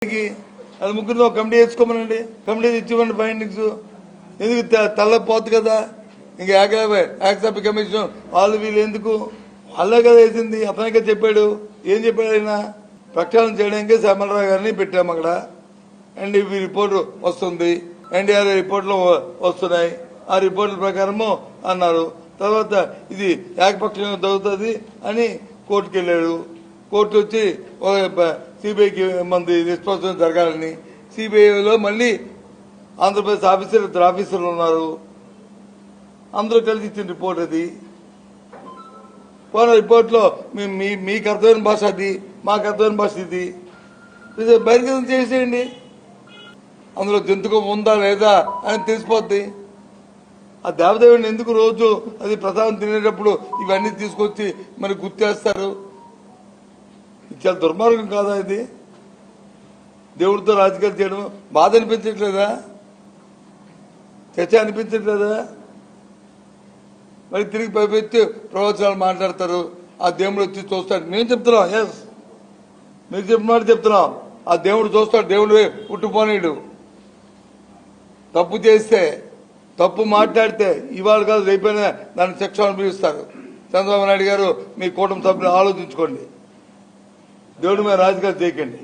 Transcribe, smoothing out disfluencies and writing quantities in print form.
అది ముగ్గురు committee వేసుకోమనండి, committee ఇచ్చివ్వండి findings. ఎందుకు తల్లపోతుంది కదా, ఇంకా యాక్సెప్ట్ కమిషన్ వాళ్ళు వీళ్ళు ఎందుకు, వాళ్ళే కదా వేసింది, అతనికే చెప్పాడు. ఏం చెప్పాడు ఆయన? ప్రక్షాళన చేయడానికి శ్యామలరావు గారిని పెట్టాము అక్కడ. ఎన్డీపీ రిపోర్ట్ వస్తుంది, ఎన్డీఆర్ఏ రిపోర్ట్లు వస్తున్నాయి, ఆ రిపోర్టుల ప్రకారము అన్నారు. తర్వాత ఇది ఏకపక్షంగా జరుగుతుంది అని కోర్టుకు వెళ్ళాడు. కోర్టు వచ్చి సిబిఐకి మంది నిష్పక్షం జరగాలని, సిబిఐలో మళ్ళీ ఆంధ్రప్రదేశ్ ఇద్దరు ఆఫీసర్లు ఉన్నారు, అందరూ కలిసి ఇచ్చిన రిపోర్ట్ అది. పోయిన రిపోర్ట్లో మీకు అర్థమైన భాష అది, మాకు అర్థమైన భాష ఇది, బహిర్గతం చేసేయండి. అందులో జంతుకం ఉందా లేదా అని తెలిసిపోద్ది. ఆ దేవదేవుడిని ఎందుకు రోజు అది ప్రసాదం తినేటప్పుడు ఇవన్నీ తీసుకొచ్చి మరి గుర్తేస్తారు? చాలా దుర్మార్గం కాదా ఇది? దేవుడితో రాజకీయాలు చేయడం బాధ అనిపించట్లేదా? చర్చ అనిపించట్లేదా? మరి తిరిగి పైపెత్తి ప్రవచనాలు మాట్లాడతారు, ఆ దేవుడు వచ్చి చూస్తాడు. మేము చెప్తున్నాం, ఎస్ మీరు చెప్పిన చెప్తున్నాం, ఆ దేవుడు చూస్తాడు, దేవుడు పుట్టుపోనీడు. తప్పు చేస్తే, తప్పు మాట్లాడితే ఇవాళ కాదు రేపైనా దాన్ని శిక్ష అనుభవిస్తారు. చంద్రబాబు నాయుడు గారు, మీ కూటమి సభ్యులు ఆలోచించుకోండి. దేవుడి మీద రాజకీయాలు చేయకండి.